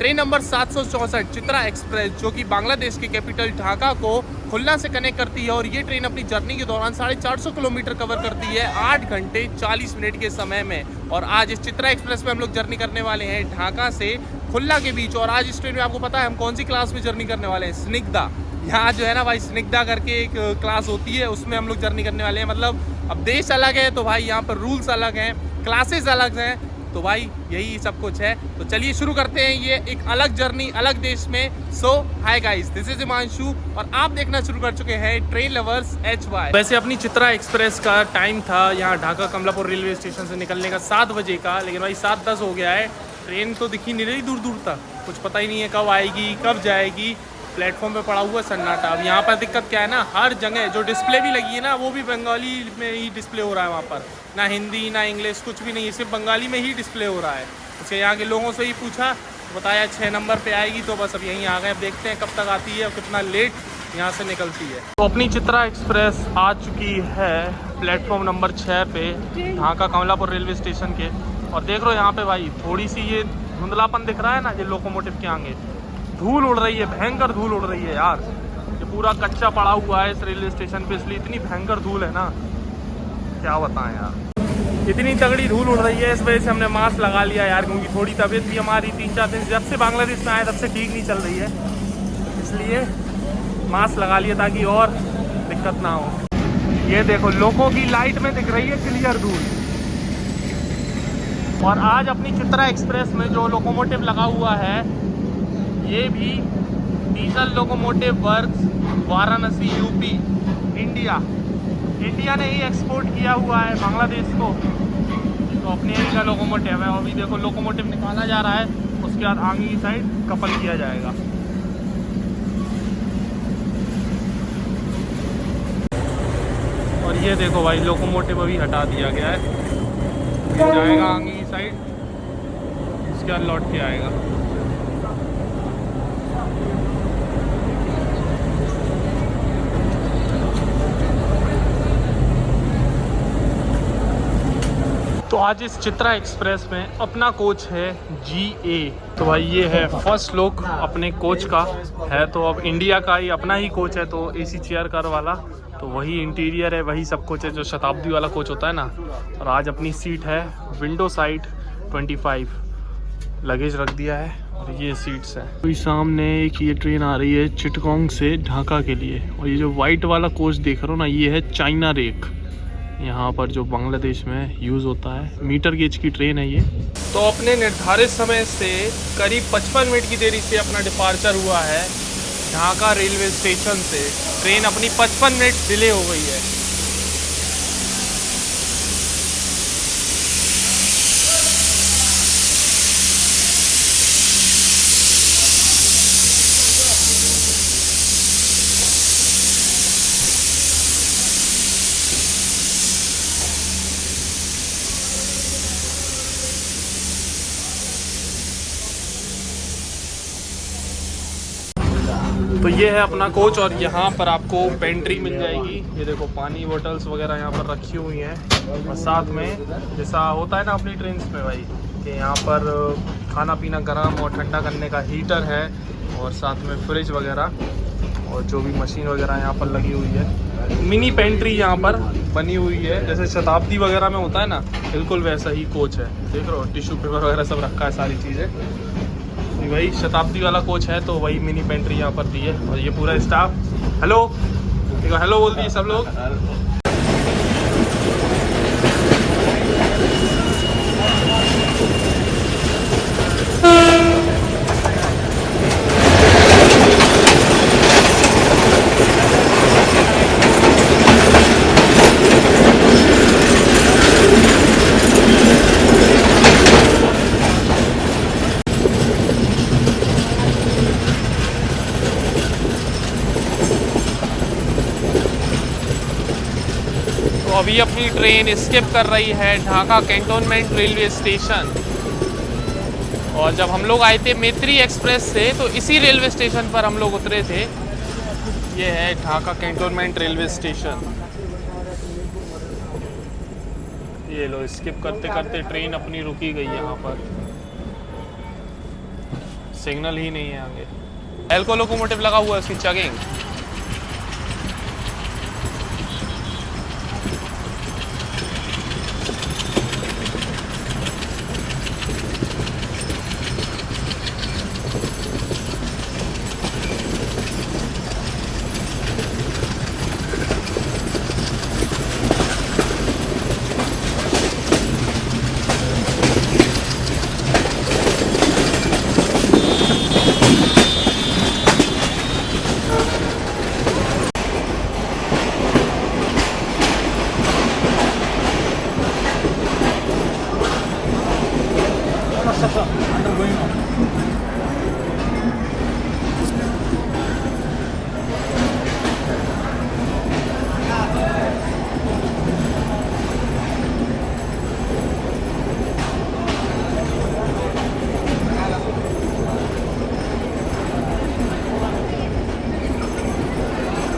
Train number 764 Chitra express जो कि बांग्लादेश के कैपिटल ढाका को खुलना से कनेक्ट करती है और ये ट्रेन अपनी जर्नी के दौरान 450 किलोमीटर कवर करती है 8 घंटे 40 मिनट के समय में। और आज इस चित्रा एक्सप्रेस में हम लोग जर्नी करने वाले हैं ढाका से खुल्ला के बीच। और आज इस ट्रेन में आपको पता है हम कौन सी क्लास में जर्नी करने वाले हैं, स्निग्धा। यहाँ जो है ना भाई स्निग्धा करके एक क्लास होती है, उसमें हम लोग जर्नी करने वाले हैं। मतलब अब देश अलग है तो भाई यहाँ पर रूल्स अलग हैं, क्लासेस अलग हैं, तो भाई यही सब कुछ है। तो चलिए शुरू करते हैं ये एक अलग जर्नी अलग देश में। So hi guys, this is Himanshu और आप देखना शुरू कर चुके हैं ट्रेन लवर्स HY। वैसे अपनी चित्रा एक्सप्रेस का टाइम था यहाँ ढाका कमलापुर रेलवे स्टेशन से निकलने का 7 बजे का, लेकिन भाई 7:10 हो गया है। ट्रेन तो दिखी नहीं रही दूर दूर तक, कुछ पता ही नहीं है कब आएगी कब जाएगी। प्लेटफॉर्म पे पड़ा हुआ सन्नाटा। अब यहाँ पर दिक्कत क्या है ना, हर जगह जो डिस्प्ले भी लगी है ना वो भी बंगाली में ही डिस्प्ले हो रहा है। वहाँ पर ना हिंदी ना इंग्लिश कुछ भी नहीं है, सिर्फ बंगाली में ही डिस्प्ले हो रहा है। उसके यहाँ के लोगों से ही पूछा तो बताया 6 नंबर पे आएगी, तो बस अब यहीं आ गए। अब देखते हैं कब तक आती है और कितना लेट यहाँ से निकलती है। तो अपनी चित्रा एक्सप्रेस आ चुकी है प्लेटफॉर्म नंबर 6 पे ढाका कमलापुर रेलवे स्टेशन के। और देख रहे हो यहाँ पे भाई थोड़ी सी ये धुंधलापन दिख रहा है ना, ये लोकोमोटिव के आगे धूल उड़ रही है, भयंकर धूल उड़ रही है यार। ये पूरा कच्चा पड़ा हुआ है इस रेलवे स्टेशन पे, इसलिए इतनी भयंकर धूल है ना, क्या बताएं यार। इतनी तगड़ी धूल उड़ रही है, इस वजह से हमने मास्क लगा लिया यार, क्योंकि थोड़ी तबीयत भी हमारी 3-4 दिन जब से बांग्लादेश में आए तब से ठीक नहीं चल रही है, इसलिए मास्क लगा लिया ताकि और दिक्कत ना हो। ये देखो लोगों की लाइट में दिख रही है क्लियर धूल। और आज अपनी चित्रा एक्सप्रेस में जो लोकोमोटिव लगा हुआ है ये भी diesel locomotive works Varanasi UP India ने ही एक्सपोर्ट किया हुआ है बांग्लादेश को। तो अपने यही का लोकोमोटिव है। और अभी देखो लोकोमोटिव निकाला जा रहा है, उसके बाद आगे की साइड कपल किया जाएगा। और ये देखो भाई लोकोमोटिव अभी हटा दिया गया है, ये जाएगा आगे की साइड, उसके बाद लौट के आएगा। तो आज इस चित्रा एक्सप्रेस में अपना कोच है GA। तो भाई ये है फर्स्ट लुक अपने कोच का है। तो अब इंडिया का ही अपना ही कोच है, तो AC चेयर कार वाला, तो वही इंटीरियर है, वही सब कुछ है जो शताब्दी वाला कोच होता है ना। और आज अपनी सीट है विंडो साइड 25, लगेज रख दिया है और ये सीट्स है। तो सामने एक ये ट्रेन आ रही है चिटगोंग से ढाका के लिए। और ये जो वाइट वाला कोच देख रहे हो ना, ये है चाइना रेक, यहाँ पर जो बांग्लादेश में यूज़ होता है। मीटर गेज की ट्रेन है ये। तो अपने निर्धारित समय से करीब 55 मिनट की देरी से अपना डिपार्चर हुआ है ढाका रेलवे स्टेशन से। ट्रेन अपनी 55 मिनट डिले हो गई है। तो ये है अपना कोच और यहाँ पर आपको पेंट्री मिल जाएगी। ये देखो पानी बोतल्स वगैरह यहाँ पर रखी हुई हैं। और साथ में जैसा होता है ना अपनी ट्रेन्स में भाई कि यहाँ पर खाना पीना गर्म और ठंडा करने का हीटर है, और साथ में फ्रिज वगैरह और जो भी मशीन वगैरह यहाँ पर लगी हुई है। मिनी पेंट्री यहाँ पर बनी हुई है, जैसे शताब्दी वगैरह में होता है ना, बिल्कुल वैसा ही कोच है। देख रहे हो टिश्यू पेपर वगैरह सब रखा है, सारी चीज़ें वही शताब्दी वाला कोच है। तो वही मिनी पेंट्री यहाँ पर दी है। और ये पूरा स्टाफ हेलो देखो, हेलो बोल दिए सब लोग। तो अभी अपनी ट्रेन स्किप कर रही है ढाका कैंटोनमेंट रेलवे स्टेशन। और जब हम लोग आए थे मैत्री एक्सप्रेस से तो इसी रेलवे स्टेशन पर हम लोग उतरे थे। ये है ढाका कैंटोनमेंट रेलवे स्टेशन। ये लो स्किप करते करते ट्रेन अपनी रुकी गई यहाँ पर। सिग्नल ही नहीं है आगे। एल्को लोकोमोटिव लगा हुआ है उसकी चगिंग।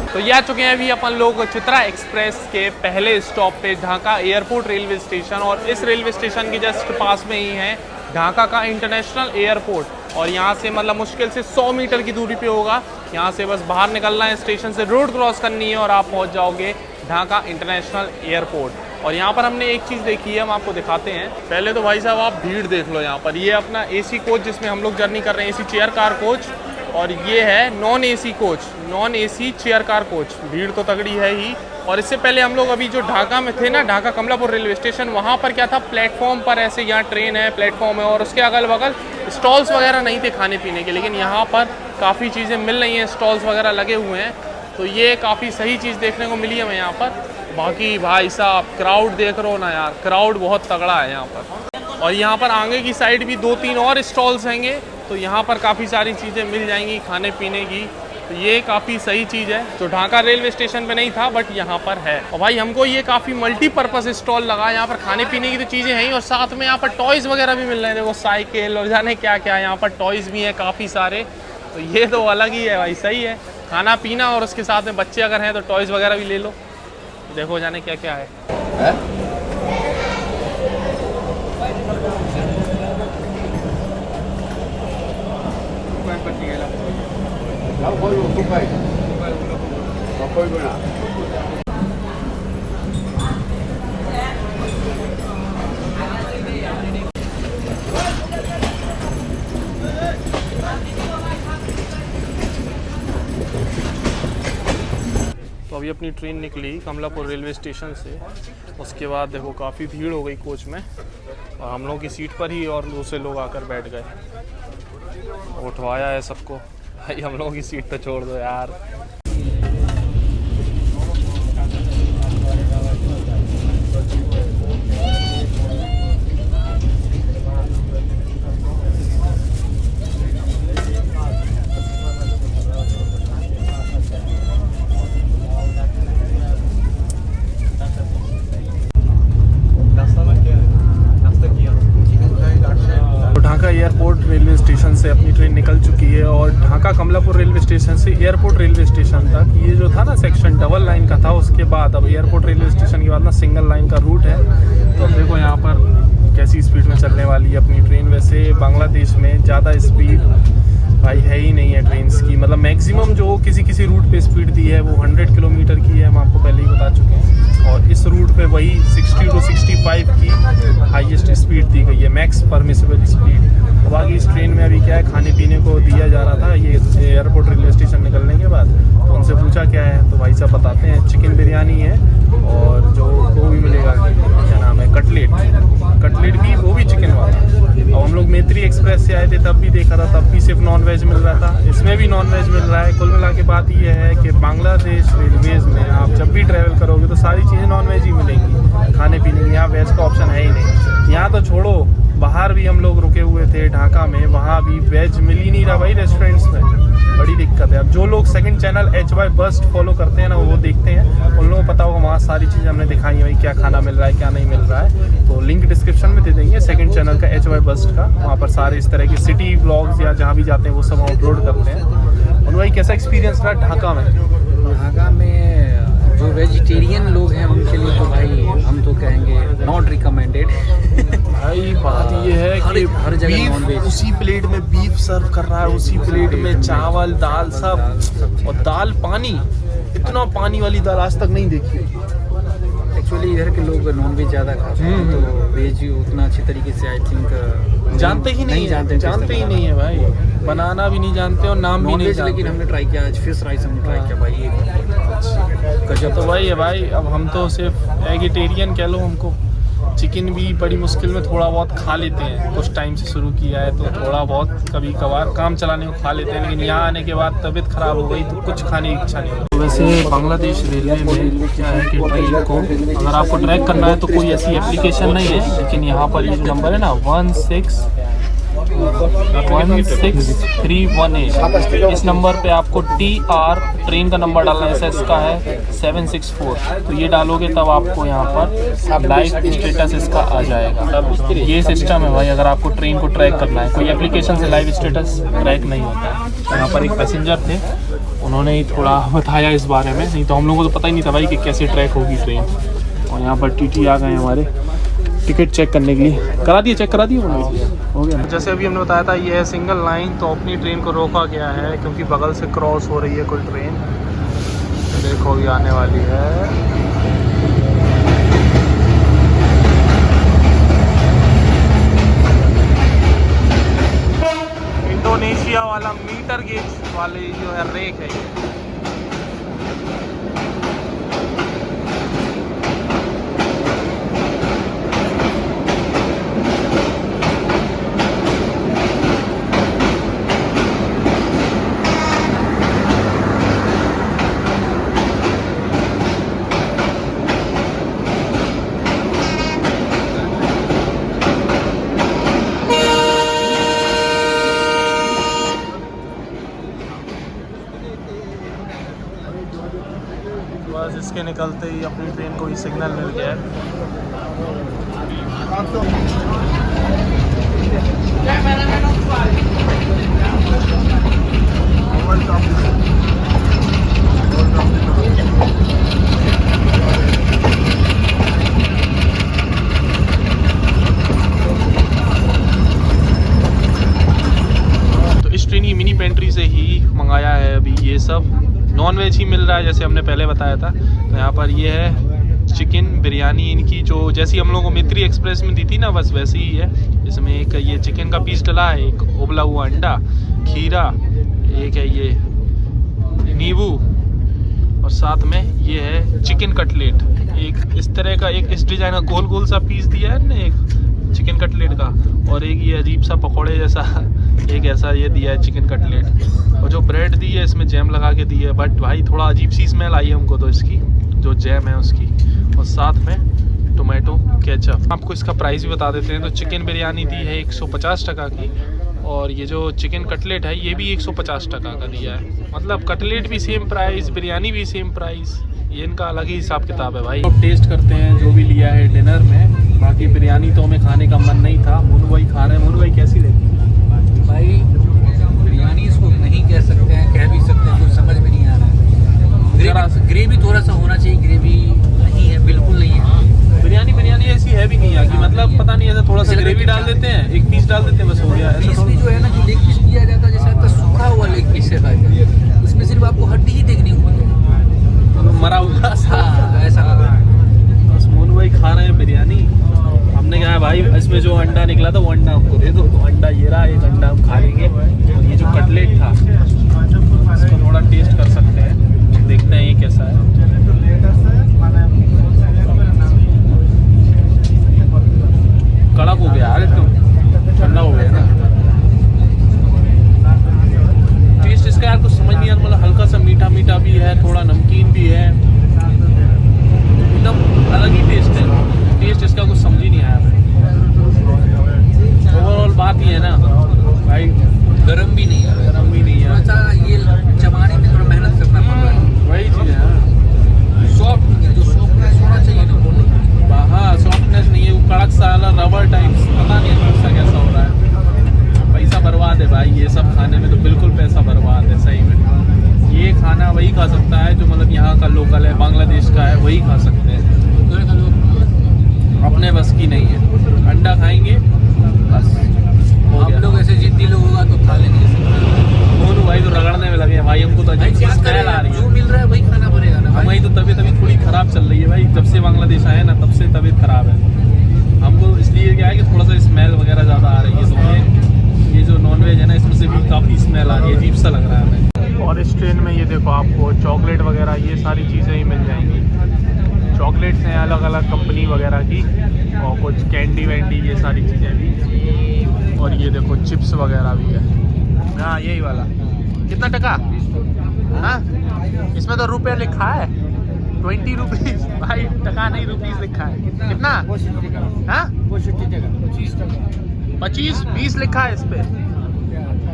तो ये आ चुके हैं अभी अपन लोग चित्रा एक्सप्रेस के पहले स्टॉप पे ढाका एयरपोर्ट रेलवे स्टेशन, और इस रेलवे स्टेशन के जस्ट पास में ही है ढाका का इंटरनेशनल एयरपोर्ट। और यहाँ से मतलब मुश्किल से 100 मीटर की दूरी पे होगा। यहाँ से बस बाहर निकलना है, स्टेशन से रोड क्रॉस करनी है और आप पहुँच जाओगे ढाका इंटरनेशनल एयरपोर्ट। और यहाँ पर हमने एक चीज़ देखी है, हम आपको दिखाते हैं। पहले तो भाई साहब आप भीड़ देख लो यहाँ पर। ये अपना AC कोच जिसमें हम लोग जर्नी कर रहे हैं, AC चेयर कार कोच, और ये है non AC coach, non AC chair car coach. भीड़ तो तगड़ी है ही। और इससे पहले हम लोग अभी जो ढाका में थे ना, ढाका कमलापुर रेलवे स्टेशन, वहाँ पर क्या था, प्लेटफॉर्म पर ऐसे यहाँ ट्रेन है, प्लेटफॉर्म है और उसके अगल बगल स्टॉल्स वगैरह नहीं थे खाने पीने के, लेकिन यहाँ पर काफ़ी चीज़ें मिल रही हैं, स्टॉल्स वगैरह लगे हुए हैं। तो ये काफ़ी सही चीज़ देखने को मिली है हमें यहाँ पर। बाकी भाई साहब क्राउड देख रहे हो ना यार, क्राउड बहुत तगड़ा है यहाँ पर। और यहाँ पर आगे की साइड भी 2-3 और स्टॉल्स हैंगे, तो यहाँ पर काफ़ी सारी चीज़ें मिल जाएंगी खाने पीने की। तो ये काफ़ी सही चीज़ है, जो ढाका रेलवे स्टेशन पे नहीं था बट यहाँ पर है। और भाई हमको ये काफ़ी मल्टीपर्पज़ स्टॉल लगा। यहाँ पर खाने पीने की तो चीज़ें हैं ही, और साथ में यहाँ पर टॉयज़ वगैरह भी मिल रहे हैं। देखो साइकिल और जाने क्या क्या, यहाँ पर टॉयज़ भी हैं काफ़ी सारे। तो ये तो अलग ही है भाई, सही है। खाना पीना और उसके साथ में बच्चे अगर हैं तो टॉयज़ वगैरह भी ले लो। देखो जाने क्या क्या है। तो अभी अपनी ट्रेन निकली कमलापुर रेलवे स्टेशन से। उसके बाद देखो काफ़ी भीड़ हो गई कोच में, और हम लोगों की सीट पर ही और दूसरे लोग आकर बैठ गए। उठवाया है सबको भाई, हम लोगों की सीट तो छोड़ दो यार। एयरपोर्ट रेलवे स्टेशन से अपनी ट्रेन निकल चुकी है, और ढाका कमलापुर रेलवे स्टेशन से एयरपोर्ट रेलवे स्टेशन तक ये जो था ना सेक्शन डबल लाइन का था, उसके बाद अब एयरपोर्ट रेलवे स्टेशन के बाद ना सिंगल लाइन का रूट है। तो देखो यहाँ पर कैसी स्पीड में चलने वाली है अपनी ट्रेन। वैसे बांग्लादेश में ज़्यादा स्पीड भाई है ही नहीं है ट्रेन्स की, मतलब मैक्सिमम जो किसी रूट पे स्पीड दी है वो 100 किलोमीटर की है, हम आपको पहले ही बता चुके हैं। और इस रूट पे वही 60 to 65 की हाईएस्ट स्पीड दी गई है, मैक्स परमिसिबल स्पीड। और बाकी इस ट्रेन में अभी क्या है, खाने पीने को दिया जा रहा था ये एयरपोर्ट रेलवे स्टेशन निकलने के बाद। तो उनसे पूछा क्या है, तो भाई साहब बताते हैं चिकन बिरयानी है, और जो वो भी मिलेगा, क्या नाम है, कटलेट भी, वो भी चिकन वाला। अब हम लोग मैत्री एक्सप्रेस से आए थे, तब भी देखा था, तब भी सिर्फ नॉन वेज मिल रहा था, इसमें भी नॉन वेज मिल रहा है। कुल मिला के बात ये है कि बांग्लादेश रेलवेज में आप जब भी ट्रैवल करोगे तो सारी चीज़ें नॉन वेज ही मिलेंगी खाने पीने की, यहाँ वेज का ऑप्शन है ही नहीं। यहाँ तो छोड़ो, बाहर भी हम लोग रुके हुए थे ढाका में, वहाँ भी वेज मिल ही नहीं रहा भाई रेस्टोरेंट्स में, बड़ी दिक्कत है। अब जो लोग सेकंड चैनल HY बस्ट फॉलो करते हैं ना, वो देखते हैं, उन लोगों को पता होगा, वहाँ सारी चीज़ें हमने दिखाई है, क्या खाना मिल रहा है क्या नहीं मिल रहा है। तो लिंक डिस्क्रिप्शन में दे देंगे सेकंड चैनल का HY बस्ट का, वहाँ पर सारे इस तरह के सिटी व्लॉग्स या जहाँ भी जाते हैं वो सब अपलोड करते हैं। और भाई कैसा एक्सपीरियंस रहा ढाका में? ढाका में जो वेजिटेरियन लोग हैं उनके लिए तो भाई हम तो कहेंगे नॉट रिकमेंडेड। भाई बात ये है कि हर जगह बीफ नॉनवेज, उसी प्लेट में बीफ सर्व कर रहा है, उसी प्लेट में चावल दाल सब, और दाल पानी, इतना पानी वाली दाल आज तक नहीं देखी। एक्चुअली इधर के लोग नॉनवेज ज़्यादा खाते हैं तो वेज उतना अच्छी तरीके से आई थिंक जानते ही नहीं है, जानते ही नहीं है भाई, बनाना भी नहीं जानते और नाम भी नहीं जानते। लेकिन हमने ट्राई किया आज फिश राइस हमने ट्राई किया भाई, एक गजब। तो वही है भाई, अब हम तो सिर्फ एगिटेरियन कह लो हमको। चिकन भी बड़ी मुश्किल में थोड़ा बहुत खा लेते हैं, कुछ टाइम से शुरू किया है तो थोड़ा बहुत कभी कभार काम चलाने को खा लेते हैं, लेकिन यहाँ आने के बाद तबीयत ख़राब हो गई तो कुछ खाने की इच्छा नहीं होती। वैसे बांग्लादेश रेलवे में क्या है कि ट्रेन को अगर आपको ट्रैक करना है तो कोई ऐसी एप्लीकेशन नहीं है, लेकिन यहाँ पर ये जो नंबर है ना 16318, इस नंबर पे आपको TR ट्रेन का नंबर डालना है, जैसे इसका है 764, तो ये डालोगे तब आपको यहाँ पर लाइव स्टेटस इसका आ जाएगा। ये सिस्टम है भाई, अगर आपको ट्रेन को ट्रैक करना है, कोई एप्लीकेशन से लाइव स्टेटस ट्रैक नहीं होता है। यहाँ पर एक पैसेंजर थे, उन्होंने ही थोड़ा बताया इस बारे में, नहीं तो हम लोगों को तो पता ही नहीं था भाई कि कैसे ट्रैक होगी ट्रेन। और यहाँ पर TT आ गए हमारे टिकट चेक करने के लिए, करा दिए, चेक करा दिए हो गया। जैसे अभी हमने बताया था ये है सिंगल लाइन, तो अपनी ट्रेन को रोका गया है क्योंकि बगल से क्रॉस हो रही है कोई ट्रेन, देखो अभी आने वाली है। इंडोनेशिया वाला मीटर गेज वाले जो है रेक है ये। बस इसके निकलते ही अपनी ट्रेन को ही सिग्नल मिल गया है। तो इस ट्रेन की मिनी पेंट्री से ही मंगाया है अभी ये सब, नॉन वेज ही मिल रहा है जैसे हमने पहले बताया था। तो यहाँ पर ये है चिकन बिरयानी इनकी, जो जैसी हम लोगों को मित्री एक्सप्रेस में दी थी ना, बस वैसी ही है। इसमें एक ये चिकन का पीस डला है, एक उबला हुआ अंडा, खीरा, एक है ये नींबू, और साथ में ये है चिकन कटलेट। एक इस तरह का, एक इस डिजाइन का गोल गोल सा पीस दिया है ना एक चिकन कटलेट का, और एक ये अजीब सा पकौड़े जैसा एक ऐसा ये दिया है चिकन कटलेट। और जो ब्रेड दी है इसमें जैम लगा के दी है, बट भाई थोड़ा अजीब सी स्मेल आई है हमको तो इसकी, जो जैम है उसकी, और साथ में टोमेटो केचप। आपको इसका प्राइस भी बता देते हैं। तो चिकन बिरयानी दी है 150 टका की, और ये जो चिकन कटलेट है ये भी 150 टका का दिया है। मतलब कटलेट भी सेम प्राइस, बिरयानी भी सेम प्राइस, ये इनका अलग ही हिसाब किताब है भाई। अब टेस्ट करते हैं जो भी लिया है डिनर में। बाकी बिरयानी तो हमें खाने का मन नहीं था, मुनु भाई खा रहे हैं। मुनु भाई कैसी लगी भाई? बिरयानी इसको नहीं कह सकते हैं, कह भी सकते हैं, कुछ समझ में नहीं आ रहा है। ग्रेवी थोड़ा सा होना चाहिए, ग्रेवी नहीं है, बिल्कुल नहीं है। बिरयानी ऐसी है भी नहीं है कि मतलब पता नहीं, ऐसा थोड़ा सा ग्रेवी डाल देते हैं, एक पीस डाल देते हैं, बस हो गया। पीस भी जो है ना, जो लेग पीस दिया जाता है जैसे आता सूखा हुआ लेग पीस है भाई, उसमें सिर्फ आपको हड्डी ही देखनी होगी, मरा हुआ। हाँ ऐसा बस मोनू भाई खा रहे हैं बिरयानी। हमने कहा भाई इसमें जो अंडा निकला था वो अंडा हमको दे दो, तो अंडा ये रहा, एक अंडा हम खा लेंगे। और ये जो कटलेट था इसको थोड़ा टेस्ट कर सकते हैं, देखते हैं ये कैसा है। कड़क हो गया यार, एकदम ठंडा हो गया ना टेस्ट इसका यार, कुछ समझ नहीं यार। मतलब हल्का सा मीठा मीठा भी है, थोड़ा नमकीन भी है, एकदम अलग ही टेस्ट है। टेस्ट इसका कुछ समझ ही नहीं आया। ओवरऑल बात ही है ना भाई, गरम भी नहीं है, गरम भी नहीं है, थोड़ा सा ये चबाने में थोड़ा मेहनत करना पड़ रहा है। वही चीज़ है, सॉफ्ट नहीं है, जो सॉफ्टनेस होना चाहिए ना वो नहीं। हाँ सॉफ्टनेस नहीं है, वो कड़क सा रबर टाइप, पता नहीं है कैसा हो रहा है। पैसा बर्बाद है भाई, ये सब खाने में तो बिल्कुल पैसा बर्बाद है सही में। ये खाना वही खा सकता है जो मतलब यहाँ का लोकल है, बांग्लादेश का है, वही खा सकते हैं। अपने बस की नहीं है। अंडा खाएंगे बस हो हम गया। लोग ऐसे जिद्दी लोग होगा तो खा लेंगे। मोनू भाई तो रगड़ने में लगे हैं भाई, हमको तो अजीब सी स्मेल आ रही जो है। मिल रहा है वही खाना पड़ेगा ना हमारी तो तबीयत अभी थोड़ी ख़राब चल रही है भाई, जब से बांग्लादेश आए ना तब से तबीयत ख़राब है हमको। इसलिए क्या है कि थोड़ा सा स्मेल वगैरह ज़्यादा आ रही है, तो ये जो नॉनवेज है ना इसमें से भी काफ़ी स्मेल आ रही है, अजीब सा लग रहा है हमें। और इस ट्रेन में ये देखो आपको चॉकलेट वगैरह ये सारी चीज़ें ही मिल जाएंगी। चॉकलेट्स हैं अलग अलग कंपनी वगैरह की, और कुछ कैंडी वैंडी ये सारी चीज़ें भी। और ये देखो चिप्स वगैरह भी है। हाँ यही वाला। कितना टका? हाँ इसमें तो रुपये लिखा है, 20 रुपीज़ भाई, टका नहीं रुपीज़ लिखा है। कितना? हाँ 25 20 लिखा है इस पे,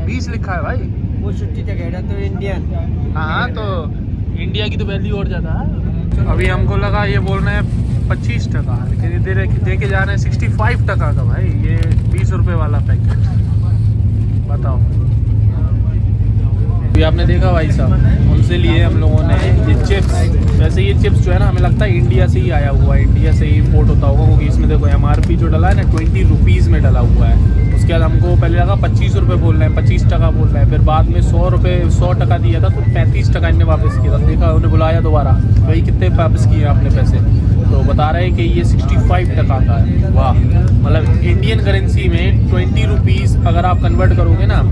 20 लिखा है भाई। तो इंडियन। हाँ तो इंडिया की तो वैल्यू और ज़्यादा है। अभी हमको लगा ये बोल रहे हैं 25 टका, लेकिन ये दे के जा रहे हैं 65 टका का भाई, ये 20 रुपये वाला पैकेट। बताओ। अभी आपने देखा भाई साहब, उनसे लिए हम लोगों ने ये चिप्स। वैसे ये चिप्स जो है ना हमें लगता है इंडिया से ही आया हुआ है, इंडिया से ही इम्पोर्ट होता होगा, क्योंकि इसमें देखो MRP जो डला है ना 20 रुपीज़ में डला हुआ है। उसके बाद हमको पहले लगा 25 रुपये बोल रहे हैं, 25 टका बोल रहे हैं, फिर बाद में 100 टका दिया था, तो 35 टका इन्हें वापस किया था। देखा उन्हें बुलाया दोबारा, भाई कितने वापस किए आपने पैसे, तो बता रहे हैं कि ये 65 टका का है। वाह, मतलब इंडियन करेंसी में 20 रुपीज़ अगर आप कन्वर्ट करोगे ना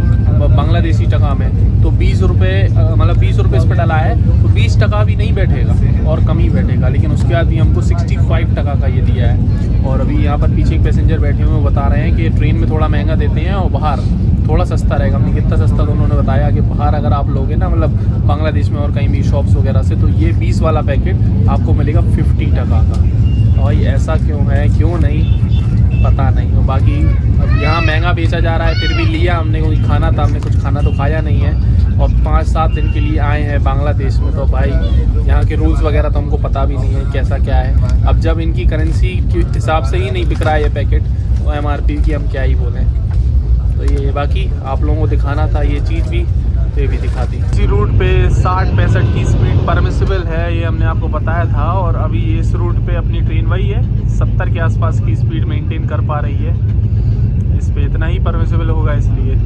बांग्लादेशी टका में, तो 20 रुपये, मतलब 20 रुपये इस पर डला है, तो 20 टका भी नहीं बैठेगा और कम ही बैठेगा। लेकिन उसके बाद भी हमको 65 टका का ये दिया है। और अभी यहाँ पर पीछे एक पैसेंजर बैठे हुए बता रहे हैं कि ट्रेन में थोड़ा महंगा देते हैं और बाहर थोड़ा सस्ता रहेगा। हमने कितना सस्ता तो उन्होंने बताया कि बाहर अगर आप लोगे ना, मतलब बांग्लादेश में और कहीं भी शॉप्स वगैरह से, तो ये 20 वाला पैकेट आपको मिलेगा 50 टका का। और ऐसा क्यों है, क्यों नहीं पता नहीं। और बाकी अब यहाँ महंगा बेचा जा रहा है, फिर भी लिया हमने, कोई खाना था, हमने कुछ खाना तो खाया नहीं है। और 5-7 दिन के लिए आए हैं बांग्लादेश में, तो भाई यहाँ के रूल्स वगैरह तो हमको पता भी नहीं है कैसा क्या है। अब जब इनकी करेंसी के हिसाब से ही नहीं बिक रहा है ये पैकेट, तो MRP की हम क्या ही बोलें। तो ये बाकी आप लोगों को दिखाना था ये चीज़ भी, तो ये भी दिखा दी। इसी रूट पे 60-65 की स्पीड परमिसिबल है, ये हमने आपको बताया था। और अभी इस रूट पे अपनी ट्रेन वही है, 70 के आसपास की स्पीड मेंटेन कर पा रही है। इस पे इतना ही परमिसिबल होगा इसलिए।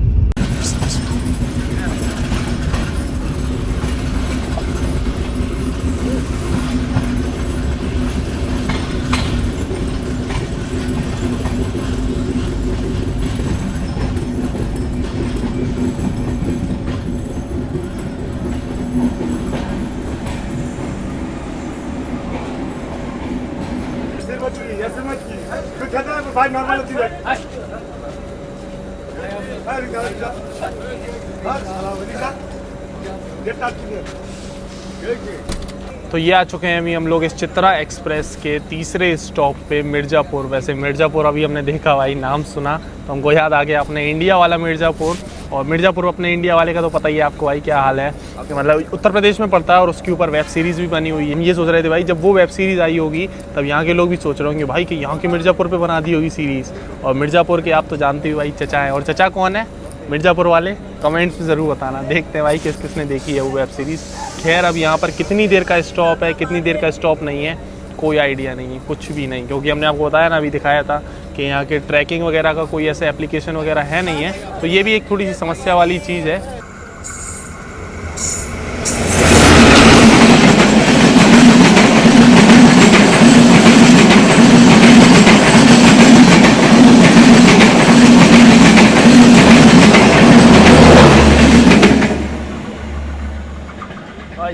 भाई नॉर्मल होती है। तो ये आ चुके हैं अभी हम लोग इस चित्रा एक्सप्रेस के तीसरे स्टॉप पे, मिर्ज़ापुर। वैसे मिर्ज़ापुर अभी हमने देखा भाई, नाम सुना तो हमको याद आ गया अपने इंडिया वाला मिर्ज़ापुर। और मिर्ज़ापुर अपने इंडिया वाले का तो पता ही है आपको भाई क्या हाल है, कि मतलब उत्तर प्रदेश में पड़ता है और उसके ऊपर वेब सीरीज़ भी बनी हुई है। हम ये सोच रहे थे भाई जब वो वेब सीरीज़ आई होगी तब यहाँ के लोग भी सोच रहे होंगे भाई कि यहाँ के मिर्ज़ापुर पे बना दी होगी सीरीज़। और मिर्ज़ापुर के आप तो जानते हो भाई चचा हैं, और चचा कौन है मिर्ज़ापुर वाले, कमेंट्स में ज़रूर बताना। देखते हैं भाई किस किसने देखी है वो वेब सीरीज़। खैर अब यहाँ पर कितनी देर का स्टॉप है, कितनी देर का स्टॉप नहीं है, कोई आइडिया नहीं है, कुछ भी नहीं, क्योंकि हमने आपको बताया ना, अभी दिखाया था कि यहाँ के ट्रैकिंग वगैरह का कोई ऐसा एप्लीकेशन वगैरह है नहीं है। तो ये भी एक थोड़ी सी समस्या वाली चीज़ है।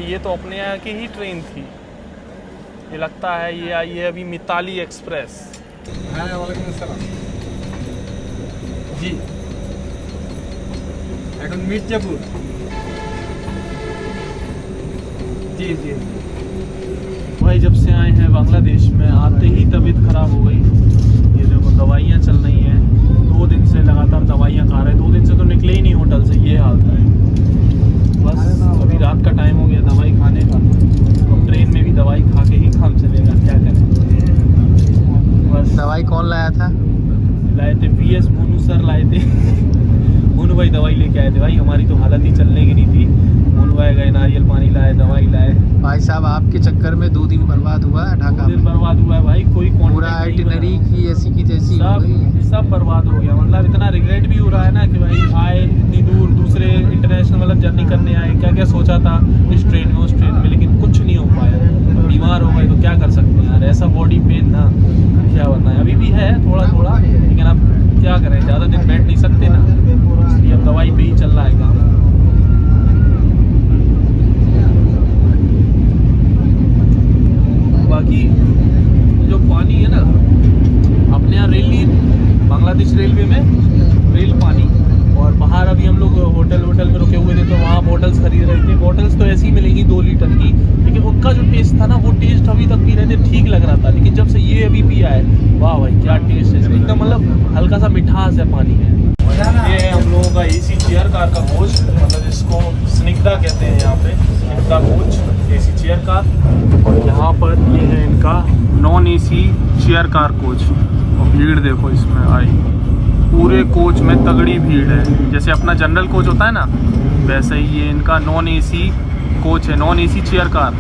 ये तो अपने यहाँ की ही ट्रेन थी, ये लगता है ये आई है अभी मिताली एक्सप्रेस। जी এখন মির্জাপুর। जी जी भाई जब से आए हैं बांग्लादेश में आते ही तबीयत ख़राब हो गई। ये देखो दवाइयाँ चल रही हैं, 2 दिन से लगातार दवाइयाँ खा रहे हैं, 2 दिन से तो निकले ही नहीं होटल से, ये हाल था। बस अभी रात का टाइम हो गया दवाई खाने का, तो ट्रेन में भी दवाई खा के ही काम चलेगा, क्या करें। बस दवाई कौन लाया था? लाए थे VS मोनू सर लाए थे। मोनू भाई दवाई लेके आए थे भाई, हमारी तो हालत ही चलने की नहीं थी। मोनू भाई गए, नारियल पानी लाए, दवाई लाए। भाई साहब आपके चक्कर में 2 दिन बर्बाद हुआ है ढाका दिन में। बर्बाद हुआ है भाई, कोई पूरा contact नहीं आइटिनरी बना। की ऐसी की तैसी हो गई है। सब बर्बाद हो गया। मतलब इतना रिग्रेट भी हो रहा है ना कि भाई आए इतनी दूर, दूसरे इंटरनेशनल मतलब जर्नी करने आए, क्या क्या सोचा था इस ट्रेन में उस ट्रेन में, लेकिन कुछ नहीं हो पाया। बीमार हो गए तो क्या कर सकते हैं यार, ऐसा बॉडी पेन ना क्या बताएं। अभी भी है थोड़ा थोड़ा, लेकिन अब क्या करें, ज़्यादा दिन बैठ नहीं सकते ना, इसलिए अब दवाई पे ही चल रहा है काम। बाकी जो पानी है ना अपने यहाँ बांग्लादेश रेलवे में रेल पानी, और बाहर अभी हम लोग होटल में रुके हुए थे तो वहाँ बॉटल्स खरीद रहे थे। बॉटल्स तो ऐसी मिलेंगी 2 लीटर की, लेकिन उनका जो टेस्ट था ना वो टेस्ट अभी तक पी रहे थे ठीक लग रहा था, लेकिन जब से ये अभी पिया है, वाह भाई क्या टेस्ट है, एकदम मतलब हल्का सा मिठास है पानी में। ये है हम लोगों का एसी चेयर कार का कोच, मतलब इसको स्निग्धा कहते हैं यहाँ पे, Snigdha coach AC chair car. और यहाँ पर ये है इनका non AC chair car coach, और भीड़ देखो इसमें आई, पूरे कोच में तगड़ी भीड़ है। जैसे अपना जनरल कोच होता है ना, वैसे ही ये इनका नॉन एसी कोच है, नॉन एसी चेयर कार।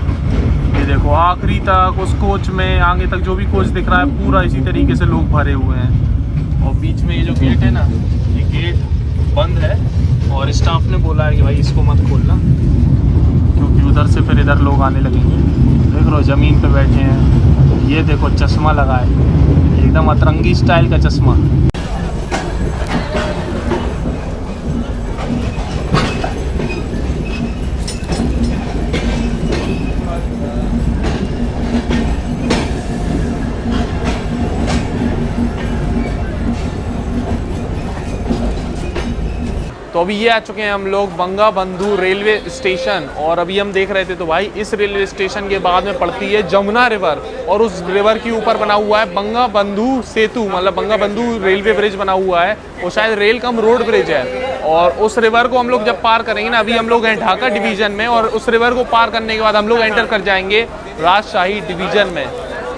ये देखो आखिरी तक उस कोच में, आगे तक जो भी कोच दिख रहा है पूरा इसी तरीके से लोग भरे हुए हैं। और बीच में ये जो गेट है ना, ये गेट बंद है और स्टाफ ने बोला है कि भाई इसको मत खोलना, क्योंकि उधर से फिर इधर लोग आने लगेंगे। देख लो ज़मीन पे बैठे हैं, ये देखो चश्मा लगा है, एकदम अतरंगी स्टाइल का चश्मा। तो अभी ये आ चुके हैं हम लोग बंगा बंधु रेलवे स्टेशन, और अभी हम देख रहे थे तो भाई इस रेलवे स्टेशन के बाद में पड़ती है जमुना रिवर, और उस रिवर के ऊपर बना हुआ है बंगा बंधु सेतु, मतलब बंगा बंधु रेलवे ब्रिज बना हुआ है, वो शायद रेल कम रोड ब्रिज है। और उस रिवर को हम लोग जब पार करेंगे ना, अभी हम लोग हैं ढाका डिवीज़न में, और उस रिवर को पार करने के बाद हम लोग एंटर कर जाएंगे राजशाही डिवीज़न में।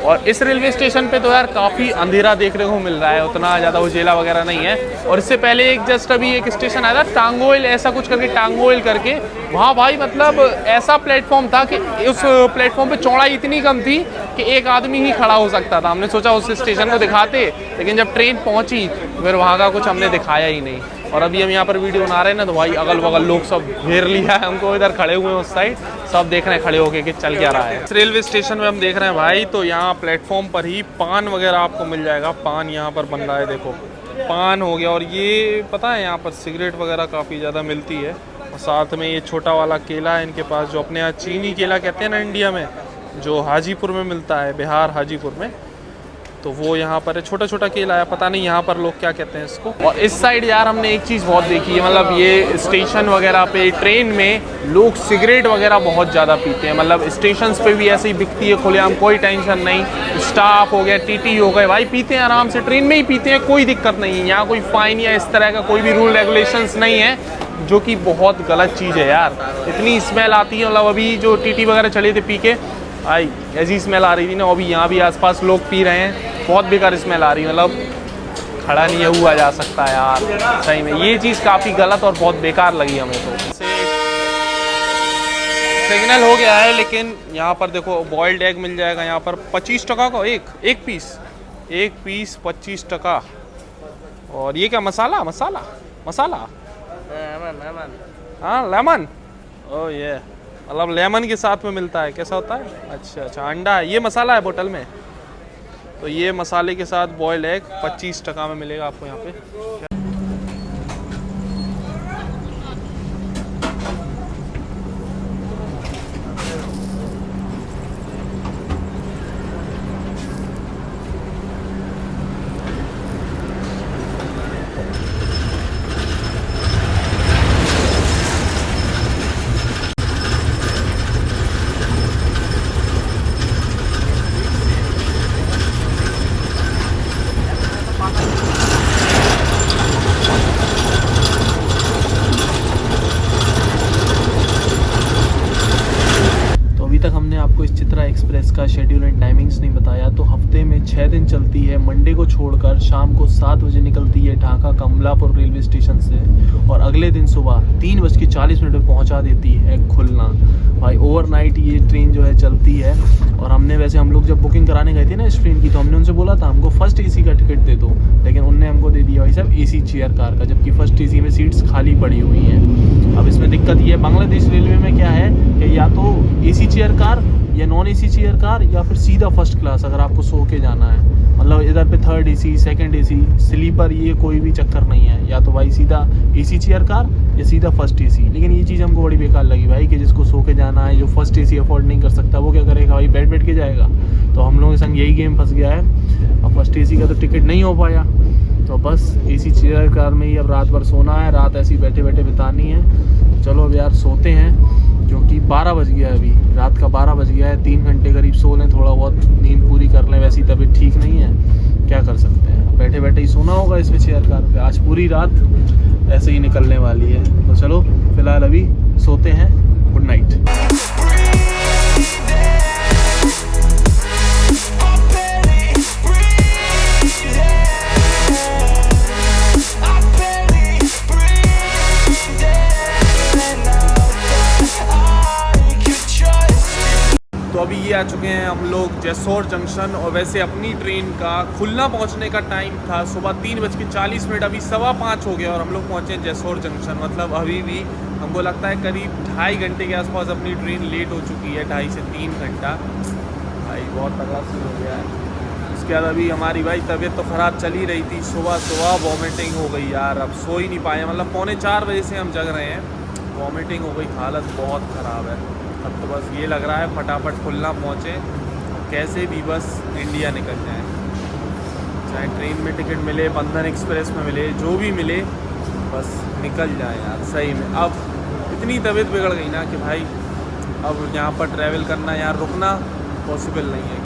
और इस रेलवे स्टेशन पे तो यार काफ़ी अंधेरा देखने को मिल रहा है, उतना ज़्यादा उजेला वगैरह नहीं है। और इससे पहले एक जस्ट अभी एक स्टेशन आया था टांगोइल, ऐसा कुछ करके टांगोइल करके, वहाँ भाई मतलब ऐसा प्लेटफॉर्म था कि उस प्लेटफॉर्म पे चौड़ाई इतनी कम थी कि एक आदमी ही खड़ा हो सकता था। हमने सोचा उस स्टेशन को दिखाते, लेकिन जब ट्रेन पहुँची फिर वहाँ का कुछ हमने दिखाया ही नहीं। और अभी हम यहाँ पर वीडियो बना रहे हैं ना, तो भाई अगल बगल लोग सब घेर लिया है हमको, इधर खड़े हुए हैं उस साइड, सब देख रहे हैं खड़े होके कि चल क्या रहा है। इस रेलवे स्टेशन में हम देख रहे हैं भाई, तो यहाँ प्लेटफॉर्म पर ही पान वगैरह आपको मिल जाएगा। पान यहाँ पर बन रहा है, देखो पान हो गया, और ये पता है यहाँ पर सिगरेट वगैरह काफ़ी ज़्यादा मिलती है। और साथ में ये छोटा वाला केला है इनके पास, जो अपने यहाँ चीनी केला कहते हैं ना इंडिया में, जो हाजीपुर में मिलता है, बिहार हाजीपुर में, तो वो यहाँ पर है। छोटा छोटा केला है, पता नहीं यहाँ पर लोग क्या कहते हैं इसको। और इस साइड यार हमने एक चीज़ बहुत देखी है, मतलब ये स्टेशन वगैरह पे ट्रेन में लोग सिगरेट वगैरह बहुत ज़्यादा पीते हैं। मतलब स्टेशंस पे भी ऐसे ही बिकती है खुलेआम, कोई टेंशन नहीं। स्टाफ हो गया, टीटी हो गए, भाई पीते हैं आराम से, ट्रेन में ही पीते हैं, कोई दिक्कत नहीं है। यहाँ कोई फ़ाइन या इस तरह का कोई भी रूल रेगुलेशंस नहीं है, जो कि बहुत गलत चीज़ है यार। इतनी स्मेल आती है, मतलब अभी जो टीटी वगैरह चले थे पी के, आई ऐसी स्मेल आ रही थी ना, अभी यहाँ भी आसपास लोग पी रहे हैं, बहुत बेकार स्मेल आ रही है। मतलब खड़ा नहीं हुआ जा सकता यार, सही में ये चीज़ काफ़ी गलत और बहुत बेकार लगी हमें। तो सिग्नल हो गया है, लेकिन यहाँ पर देखो बॉइल्ड एग मिल जाएगा यहाँ पर 25 टका का एक पीस 25 टका। और ये क्या मसाला हाँ लेमन, ओह ये मतलब लेमन के साथ में मिलता है, कैसा होता है? अच्छा अंडा है, ये मसाला है बोतल में, तो ये मसाले के साथ बॉइल्ड एग 25 टका में मिलेगा आपको यहाँ पे। आपको इस चित्रा एक्सप्रेस का शेड्यूल एंड टाइमिंग्स नहीं बताया, तो हफ्ते में 6 दिन चलती है। मंडे को छोड़कर शाम को 7 बजे निकलती है ढाका कमलापुर रेलवे स्टेशन से, और अगले दिन सुबह 3:40 में पहुंचा देती है खुलना। भाई ओवरनाइट ये ट्रेन जो है चलती है। और हम लोग जब बुकिंग कराने गए थे ना इस ट्रेन की, तो हमने उनसे बोला था हमको फर्स्ट AC का टिकट दे दो, लेकिन उनने हमको दे दिया भाई साहब AC चेयर कार का, जबकि फर्स्ट AC में सीट्स खाली पड़ी हुई हैं। अब इसमें दिक्कत ये है, बांग्लादेश रेलवे में क्या है कि या तो AC चेयर कार या नॉन AC चेयर कार, या फिर सीधा फर्स्ट क्लास अगर आपको सो के जाना है। मतलब इधर पे 3rd AC, 2nd AC, sleeper, ये कोई भी चक्कर नहीं है। या तो भाई सीधा AC चेयर कार या सीधा फर्स्ट AC। लेकिन ये चीज़ हमको बड़ी बेकार लगी भाई, कि जिसको सो के जाना है, जो फर्स्ट AC अफोर्ड नहीं कर सकता, वो क्या करेगा भाई, बैठ के जाएगा। तो हम लोगों के संग यही गेम फंस गया है। अब फर्स्ट AC का तो टिकट नहीं हो पाया, तो बस AC चेयर कार में ही अब रात भर सोना है, रात ऐसी बैठे बैठे बितानी है। चलो अब यार सोते हैं, क्योंकि 12 बज गया है अभी, रात का 12 बज गया है। 3 घंटे करीब सो लें, थोड़ा बहुत नींद पूरी कर लें, वैसी तबीयत ठीक नहीं है, क्या कर सकते हैं, बैठे बैठे ही सोना होगा इसमें चेयर कार पे। आज पूरी रात ऐसे ही निकलने वाली है। तो चलो फिलहाल अभी सोते हैं, गुड नाइट। तो अभी ये आ चुके हैं हम लोग जैसोर जंक्शन। और वैसे अपनी ट्रेन का खुलना पहुंचने का टाइम था सुबह 3:40। अभी 5:15 हो गया और हम लोग पहुंचे जैसोर जंक्शन। मतलब अभी भी हमको लगता है करीब 2.5 घंटे के आसपास अपनी ट्रेन लेट हो चुकी है, 2.5 से 3 घंटा। भाई बहुत तगड़ा सीन हो गया है। उसके बाद अभी हमारी भाई तबीयत तो ख़राब चल ही रही थी, सुबह वॉमिटिंग हो गई यार, अब सो ही नहीं पाए। मतलब 3:45 बजे से हम जग रहे हैं, वॉमिटिंग हो गई, हालत बहुत ख़राब है। अब तो बस ये लग रहा है फटाफट खुलना पहुँचे, कैसे भी बस इंडिया निकल जाए, चाहे ट्रेन में टिकट मिले, बंधन एक्सप्रेस में मिले, जो भी मिले, बस निकल जाए यार सही में। अब इतनी तबीयत बिगड़ गई ना कि भाई अब यहाँ पर ट्रैवल करना, यार रुकना पॉसिबल नहीं है।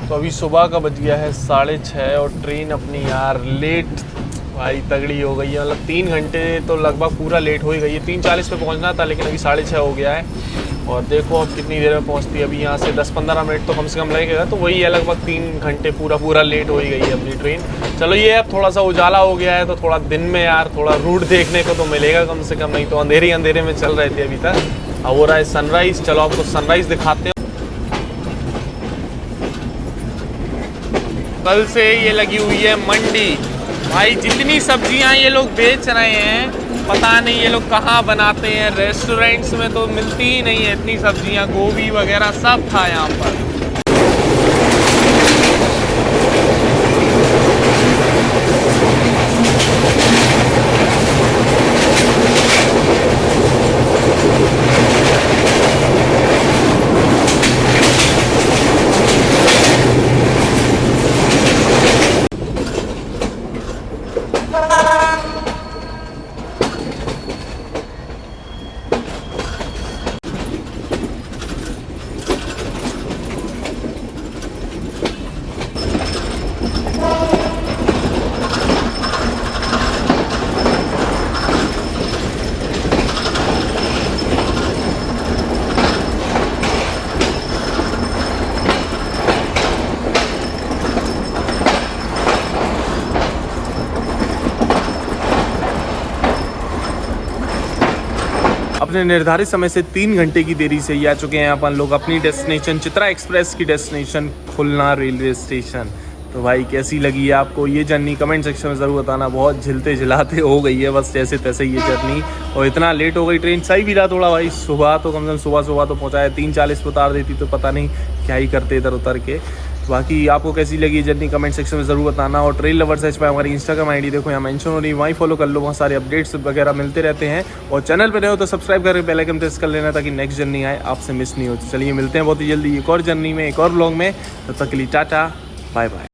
तो अभी सुबह का बज गया है 6:30 और ट्रेन अपनी यार लेट भाई तगड़ी हो गई है। मतलब 3 घंटे तो लगभग पूरा लेट हो ही गई है। 3:40 पे पहुंचना था, लेकिन अभी 6:30 हो गया है। और देखो अब कितनी देर में पहुंचती है। अभी यहाँ से 10-15 मिनट तो कम से कम लगेगा, तो वही है लगभग 3 घंटे पूरा लेट हो ही गई है अपनी ट्रेन। चलो ये अब थोड़ा सा उजाला हो गया है, तो थोड़ा दिन में यार थोड़ा रूट देखने को तो मिलेगा कम से कम, नहीं तो अंधेरे में चल रहे थे अभी तक। अब हो रहा है सनराइज़, चलो आपको सनराइज़ दिखाते हैं। कल से ये लगी हुई है मंडी भाई, जितनी सब्जियां ये लोग बेच रहे हैं पता नहीं ये लोग कहाँ बनाते हैं, रेस्टोरेंट्स में तो मिलती ही नहीं है इतनी सब्जियां। गोभी वगैरह सब था यहाँ पर। अपने निर्धारित समय से 3 घंटे की देरी से ही आ चुके हैं अपन लोग अपनी डेस्टिनेशन चित्रा एक्सप्रेस की डेस्टिनेशन खुलना रेलवे स्टेशन। तो भाई कैसी लगी है आपको ये जर्नी, कमेंट सेक्शन में ज़रूर बताना। बहुत झिलते झिलाते हो गई है बस जैसे तैसे ये जर्नी, और इतना लेट हो गई ट्रेन। सही भी रहा थोड़ा भाई, सुबह तो कम से कम सुबह तो पहुँचाया, 3:40 पे उतार देती तो पता नहीं क्या ही करते इधर उतर के। बाकी आपको कैसी लगी जर्नी कमेंट सेक्शन में ज़रूर बताना। और ट्रेल लवर्स एच पे हमारी इंस्टाग्राम आईडी देखो यहाँ मेंशन हो रही है, वहीं फॉलो कर लो, बहुत सारे अपडेट्स वगैरह मिलते रहते हैं। और चैनल पर रहे हो तो सब्सक्राइब करके बेल आइकन प्रेस कर लेना ताकि नेक्स्ट जर्नी आए आपसे मिस नहीं हो। चलिए मिलते हैं बहुत ही जल्दी एक और जर्नी में, एक और ब्लॉग में। तब तक के लिए टाटा बाय बाय।